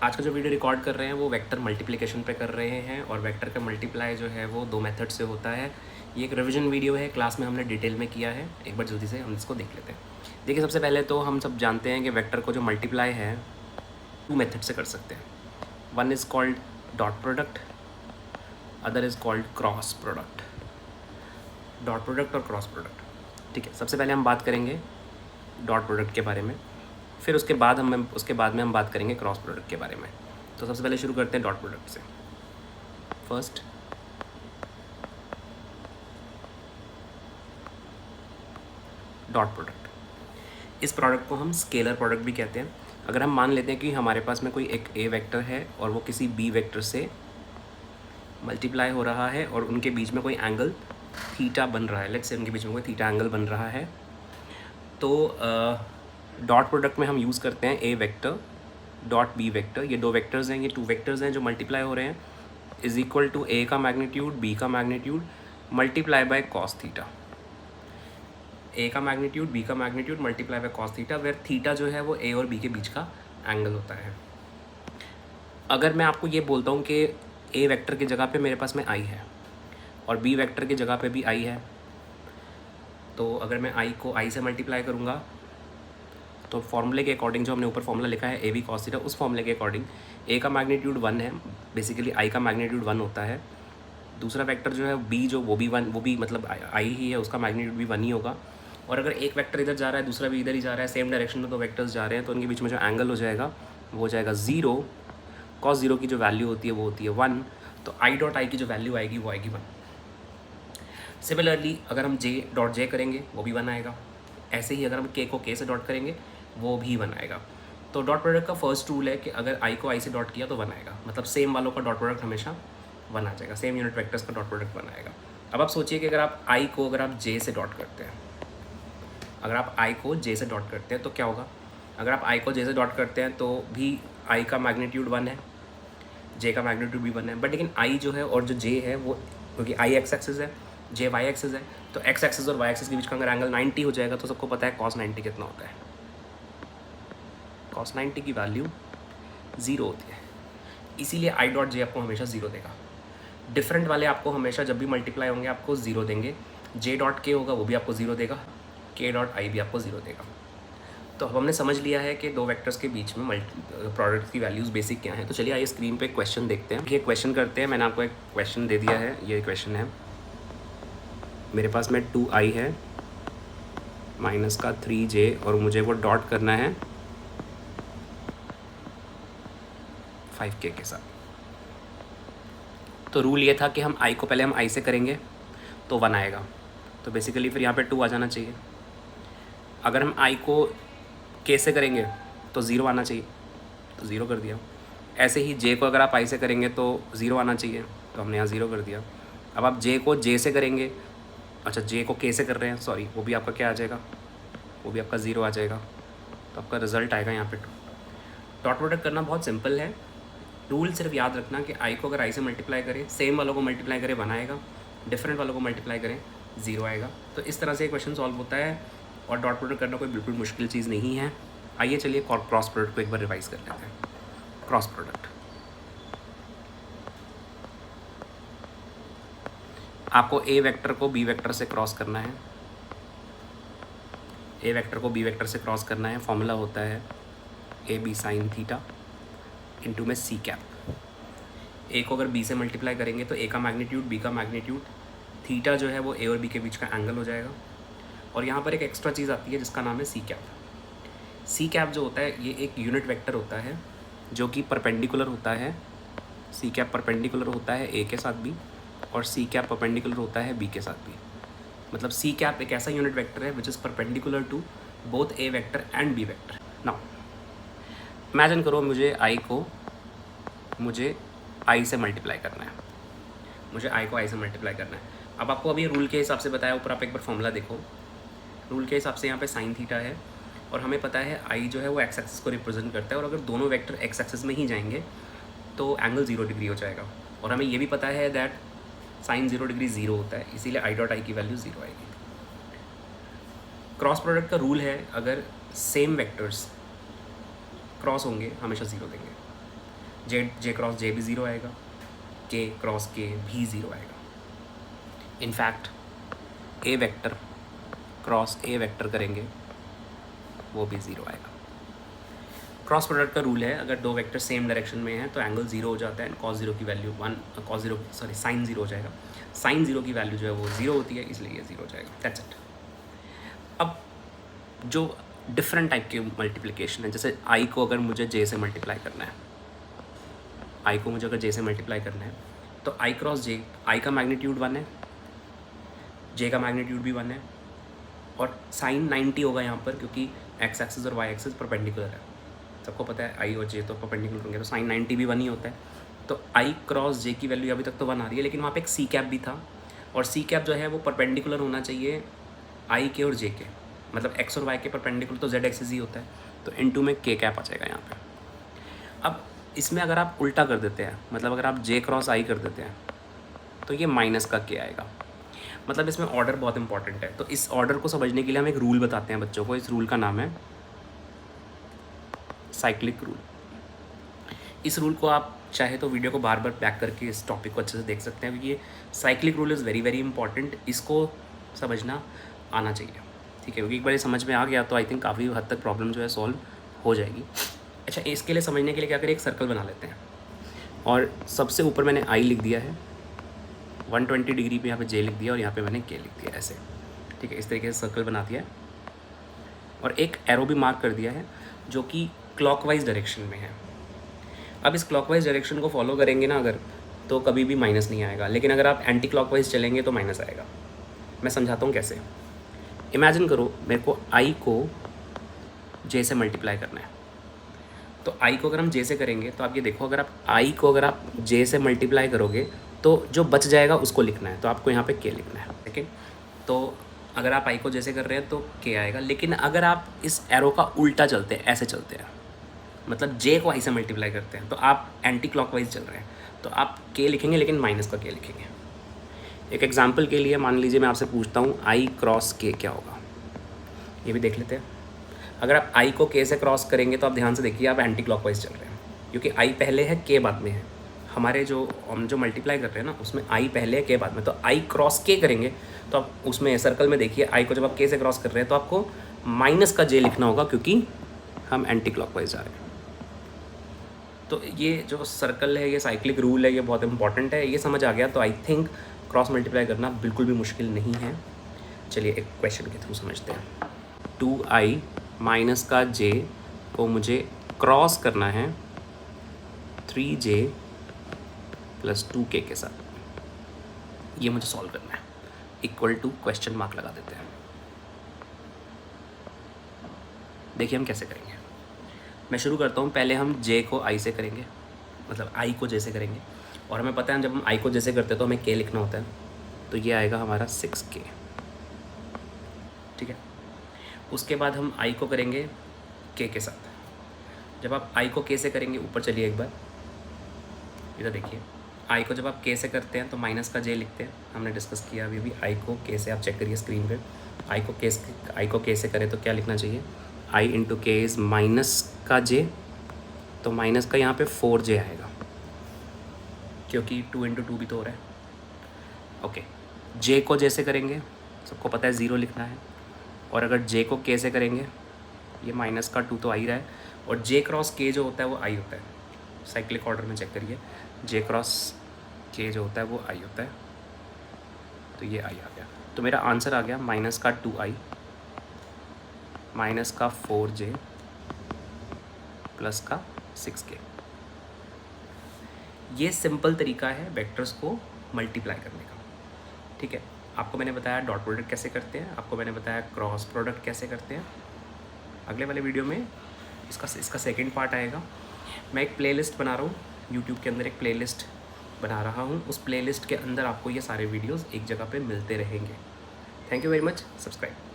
आज का जो वीडियो रिकॉर्ड कर रहे हैं वो वेक्टर मल्टीप्लिकेशन पे कर रहे हैं और वेक्टर का मल्टीप्लाई जो है वो 2 मेथड से होता है। ये एक रिवीजन वीडियो है, क्लास में हमने डिटेल में किया है। एक बार जल्दी से हम इसको देख लेते हैं। देखिए, सबसे पहले तो हम सब जानते हैं कि वेक्टर को जो मल्टीप्लाई है 2 मेथड से कर सकते हैं। One is called dot product, other is called cross product. Dot product और क्रॉस प्रोडक्ट, ठीक है। सबसे पहले हम बात करेंगे डॉट प्रोडक्ट के बारे में, फिर उसके बाद हम बात करेंगे क्रॉस प्रोडक्ट के बारे में। तो सबसे पहले शुरू करते हैं डॉट प्रोडक्ट से। First, dot product. इस प्रोडक्ट को हम स्केलर प्रोडक्ट भी कहते हैं। अगर हम मान लेते हैं कि हमारे पास में कोई एक ए वेक्टर है और वो किसी बी वेक्टर से मल्टीप्लाई हो रहा है और उनके बीच में कोई एंगल थीटा बन रहा है, लेट्स से उनके बीच में कोई थीटा एंगल बन रहा है, तो डॉट प्रोडक्ट में हम यूज़ करते हैं ए वेक्टर डॉट बी वेक्टर। ये 2 वेक्टर्स हैं, ये 2 वेक्टर्स हैं जो मल्टीप्लाई हो रहे हैं, इज इक्वल टू ए का मैग्नीट्यूड बी का magnitude multiply by cos theta. A का मैग्नीट्यूड बी का magnitude multiply by cos theta, where theta जो है वो ए और बी के बीच का एंगल होता है। अगर मैं आपको ये बोलता हूँ कि ए वेक्टर की जगह पे मेरे पास में आई है और बी वेक्टर की जगह पे भी आई है, तो अगर मैं आई को आई से मल्टीप्लाई करूँगा तो फॉर्मूले के अकॉर्डिंग, जो हमने ऊपर फॉर्मूला लिखा है ए बी कॉस थीटा, उस फॉर्मूले के अकॉर्डिंग ए का मैग्नीट्यूड 1 है, बेसिकली आई का मैग्नीट्यूड 1 होता है। दूसरा वेक्टर जो है बी, जो वो भी मतलब आई ही है, उसका मैग्नीट्यूड भी 1 ही होगा। और अगर एक वेक्टर इधर जा रहा है, दूसरा भी इधर ही जा रहा है, सेम डायरेक्शन में 2 वेक्टर्स जा रहे हैं, तो उनके बीच में जो एंगल हो जाएगा वो हो जाएगा 0। कॉस 0 की जो वैल्यू होती है वो होती है 1, तो आई डॉट आई की जो वैल्यू आएगी वो आएगी 1। सिमिलरली अगर हम जे डॉट जे करेंगे वो भी 1 आएगा। ऐसे ही अगर हम के को के से डॉट करेंगे वो भी 1 आएगा। तो डॉट प्रोडक्ट का फर्स्ट रूल है कि अगर आई को आई से डॉट किया तो 1 आएगा, मतलब सेम वालों का डॉट प्रोडक्ट हमेशा 1 आ जाएगा, सेम यूनिट वेक्टर्स का डॉट प्रोडक्ट 1 आएगा। अब आप सोचिए कि अगर आप आई को जे से डॉट करते हैं, अगर आप आई को जे से डॉट करते हैं तो क्या होगा? अगर आप आई को जे से डॉट करते हैं तो भी आई का मैग्नीट्यूड 1 है, जे का मैग्नीट्यूड भी 1 है, बट लेकिन आई जो है और जो जे है वो, क्योंकि आई एक्स एक्सिस है, जे वाई एक्सिस है, तो एक्स एक्सिस और वाई एक्सिस के बीच का अगर एंगल 90 हो जाएगा तो सबको पता है कॉस 90 कितना होता है। कॉस 90 की वैल्यू 0 होती है, इसीलिए आई डॉट जे आपको हमेशा 0 देगा। डिफरेंट वाले आपको हमेशा जब भी मल्टीप्लाई होंगे आपको 0 देंगे। जे डॉट के होगा वो भी आपको 0 देगा, के डॉट आई भी आपको 0 देगा। तो अब हमने समझ लिया है कि 2 वेक्टर्स के बीच में प्रोडक्ट की वैल्यूज़ बेसिक क्या हैं। तो चलिए आइए स्क्रीन पे क्वेश्चन देखते हैं। ये क्वेश्चन करते हैं। मैंने आपको एक क्वेश्चन दे दिया है, ये क्वेश्चन है, मेरे पास में 2i है माइनस का 3j और मुझे वो डॉट करना है 5k के साथ। तो रूल ये था कि हम i को पहले हम i से करेंगे तो 1 आएगा, तो बेसिकली फिर यहाँ पे 2 आ जाना चाहिए। अगर हम i को k से करेंगे तो 0 आना चाहिए, तो 0 कर दिया। ऐसे ही j को अगर आप i से करेंगे तो 0 आना चाहिए, तो हमने यहाँ 0 कर दिया। अब आप j को j से करेंगे, अच्छा j को k से कर रहे हैं, सॉरी, वो भी आपका क्या आ जाएगा, वो भी आपका 0 आ जाएगा, तो आपका रिजल्ट आएगा यहाँ पे 2। डॉट प्रोडक्ट करना बहुत सिंपल है। रूल सिर्फ याद रखना कि आई को अगर आई से मल्टीप्लाई करें, सेम वालों को मल्टीप्लाई करें 1 आएगा, डिफरेंट वालों को मल्टीप्लाई करें 0 आएगा। तो इस तरह से क्वेश्चन सॉल्व होता है और डॉट प्रोडक्ट करना कोई बिल्कुल मुश्किल चीज़ नहीं है। आइए चलिए क्रॉस प्रोडक्ट को एक बार रिवाइज कर लेते हैं। क्रॉस प्रोडक्ट, आपको ए वेक्टर को बी वेक्टर से क्रॉस करना है, ए वेक्टर को बी वेक्टर से क्रॉस करना है। फॉर्मूला होता है A B sine theta into में सी कैप। ए को अगर बी से मल्टीप्लाई करेंगे तो ए का मैग्नीट्यूड बी का मैग्नीट्यूड, थीटा जो है वो ए और बी के बीच का एंगल हो जाएगा। और यहाँ पर एक एक्स्ट्रा चीज़ आती है जिसका नाम है सी कैप। सी कैप जो होता है ये एक यूनिट वेक्टर होता है जो कि परपेंडिकुलर होता है। सी कैप परपेंडिकुलर होता है ए के साथ भी और सी कैप परपेंडिकुलर होता है बी के साथ भी। मतलब सी कैप एक ऐसा यूनिट वेक्टर है which is perpendicular to both A vector and B vector. Now imagine करो मुझे आई से मल्टीप्लाई करना है, मुझे आई को आई से मल्टीप्लाई करना है। अब आपको अभी रूल के हिसाब से बताया, ऊपर आप एक बार फॉर्मूला देखो, रूल के हिसाब से यहाँ पे साइन थीटा है और हमें पता है आई जो है वो एक्स एक्सिस को रिप्रेजेंट करता है, और अगर दोनों वेक्टर एक्स एक्सिस में ही जाएंगे तो एंगल 0 डिग्री हो जाएगा। और हमें ये भी पता है दैट साइन 0 डिग्री 0 होता है, इसीलिए आई डॉट आई की वैल्यू 0 आएगी। क्रॉस प्रोडक्ट का रूल है, अगर सेम वेक्टर्स क्रॉस होंगे हमेशा 0 देंगे। जे क्रॉस जे भी ज़ीरो आएगा, के क्रॉस के भी ज़ीरो आएगा। इनफैक्ट ए वेक्टर क्रॉस ए वेक्टर करेंगे वो भी ज़ीरो आएगा। क्रॉस प्रोडक्ट का रूल है, अगर दो वेक्टर सेम डायरेक्शन में हैं तो एंगल ज़ीरो हो जाता है एंड कॉस ज़ीरो की वैल्यू साइन ज़ीरो हो जाएगा। साइन ज़ीरो की वैल्यू जो है वो ज़ीरो होती है, इसलिए ये ज़ीरो हो जाएगा। That's it. अब जो डिफरेंट टाइप के मल्टीप्लिकेशन है, जैसे आई को अगर मुझे जे से मल्टीप्लाई करना है, आई को मुझे अगर जे से मल्टीप्लाई करना है तो आई क्रॉस जे, आई का मैग्नीट्यूड 1 है, जे का मैग्नीट्यूड भी 1 है, और साइन 90 होगा यहाँ पर, क्योंकि एक्स एक्सिस और वाई एक्सिस परपेंडिकुलर है। सबको पता है आई और जे तो परपेंडिकुलर होंगे, तो साइन 90 भी 1 ही होता है। तो आई क्रॉस जे की वैल्यू अभी तक तो 1 आ रही है, लेकिन वहाँ पे एक सी कैप भी था, और सी कैप जो है वो परपेंडिकुलर होना चाहिए आई के और जे के, मतलब एक्स और वाई के परपेंडिकुलर तो जेड एक्सिस ही होता है, तो इनटू में के कैप आ जाएगा यहाँ पे। अब इसमें अगर आप उल्टा कर देते हैं, मतलब अगर आप जे क्रॉस आई कर देते हैं तो ये माइनस का के आएगा। मतलब इसमें ऑर्डर बहुत इंपॉर्टेंट है। तो इस ऑर्डर को समझने के लिए हम एक रूल बताते हैं बच्चों को। इस रूल का नाम है साइक्लिक रूल। इस रूल को आप चाहे तो वीडियो को बार बार बैक करके इस टॉपिक को अच्छे से देख सकते हैं, क्योंकि ये cyclic rule is very very important. इसको समझना आना चाहिए, ठीक है, क्योंकि एक बार ये समझ में आ गया तो आई थिंक काफ़ी हद तक प्रॉब्लम जो है सॉल्व हो जाएगी। अच्छा, इसके लिए समझने के लिए क्या करें, एक सर्कल बना लेते हैं, और सबसे ऊपर मैंने आई लिख दिया है, 120 डिग्री पे यहाँ पे जे लिख दिया, और यहाँ पे मैंने के लिख दिया ऐसे, ठीक है। इस तरीके से सर्कल बना दिया है, और एक एरो भी मार्क कर दिया है जो कि क्लॉकवाइज डायरेक्शन में है। अब इस क्लॉकवाइज डायरेक्शन को फॉलो करेंगे ना अगर, तो कभी भी माइनस नहीं आएगा, लेकिन अगर आप एंटी क्लॉकवाइज चलेंगे तो माइनस आएगा। मैं समझाता हूँ कैसे। इमेजिन करो मेरे को आई को जे से मल्टीप्लाई करना है, तो आई को अगर हम जे से करेंगे तो आप ये देखो, अगर आप आई को अगर आप जे से मल्टीप्लाई करोगे तो जो बच जाएगा उसको लिखना है, तो आपको यहाँ पे के लिखना है, ठीक है। तो अगर आप आई को जैसे कर रहे हैं तो के आएगा, लेकिन अगर आप इस एरो का उल्टा चलते हैं, ऐसे चलते हैं, मतलब जे को आई से मल्टीप्लाई करते हैं, तो आप एंटी क्लॉकवाइज चल रहे हैं, तो आप के लिखेंगे लेकिन माइनस का के लिखेंगे। एक एग्जाम्पल के लिए मान लीजिए मैं आपसे पूछता हूँ आई क्रॉस के क्या होगा, ये भी देख लेते हैं। अगर आप आई को के से क्रॉस करेंगे तो आप ध्यान से देखिए, आप एंटी क्लॉकवाइज चल रहे हैं, क्योंकि आई पहले है के बाद में है। हमारे जो हम जो मल्टीप्लाई कर रहे हैं ना, उसमें आई पहले है के बाद में, तो आई क्रॉस के करेंगे तो आप उसमें सर्कल में देखिए, आई को जब आप के से क्रॉस कर रहे हैं तो आपको माइनस का जे लिखना होगा, क्योंकि हम एंटी क्लॉकवाइज जा रहे हैं। तो ये जो सर्कल है, ये साइक्लिक रूल है, ये बहुत इंपॉर्टेंट है। ये समझ आ गया तो आई थिंक क्रॉस मल्टीप्लाई करना बिल्कुल भी मुश्किल नहीं है। चलिए एक क्वेश्चन के थ्रू समझते हैं। 2i माइनस का जे को मुझे क्रॉस करना है 3j प्लस 2k के साथ, ये मुझे सॉल्व करना है। इक्वल टू क्वेश्चन मार्क लगा देते हैं। देखिए हम कैसे करेंगे। मैं शुरू करता हूँ, पहले हम j को i से करेंगे, मतलब i को j से करेंगे, और हमें पता है जब हम i को j से करते हैं तो हमें k लिखना होता है, तो ये आएगा हमारा 6k, ठीक है। उसके बाद हम i को करेंगे k के साथ। जब आप i को k से करेंगे, ऊपर चलिए एक बार, इधर देखिए, i को जब आप k से करते हैं तो माइनस का j लिखते हैं, हमने डिस्कस किया अभी i को k से, आप चेक करिए स्क्रीन पे। i को k से करें तो क्या लिखना चाहिए, i इंटू के इज़ माइनस का j, तो माइनस का यहाँ पे 4j आएगा, क्योंकि 2 इंटू 2 भी तो हो रहा है, ओके। j को j से करेंगे, सबको पता है 0 लिखना है, और अगर j को k से करेंगे, ये माइनस का 2 तो आ ही रहा है, और j क्रॉस k जो होता है वो i होता है। साइक्लिक ऑर्डर में चेक करिए, j क्रॉस k जो होता है वो i होता है, तो ये i आ गया। तो मेरा आंसर आ गया माइनस का 2i माइनस का 4j प्लस का 6k। ये सिंपल तरीका है वेक्टर्स को मल्टीप्लाई करने का, ठीक है। आपको मैंने बताया डॉट प्रोडक्ट कैसे करते हैं, आपको मैंने बताया क्रॉस प्रोडक्ट कैसे करते हैं। अगले वाले वीडियो में इसका सेकंड पार्ट आएगा। मैं एक प्लेलिस्ट बना रहा हूँ, यूट्यूब के अंदर एक प्लेलिस्ट बना रहा हूँ, उस प्लेलिस्ट के अंदर आपको ये सारे वीडियोस एक जगह पे मिलते रहेंगे। Thank you very much, subscribe.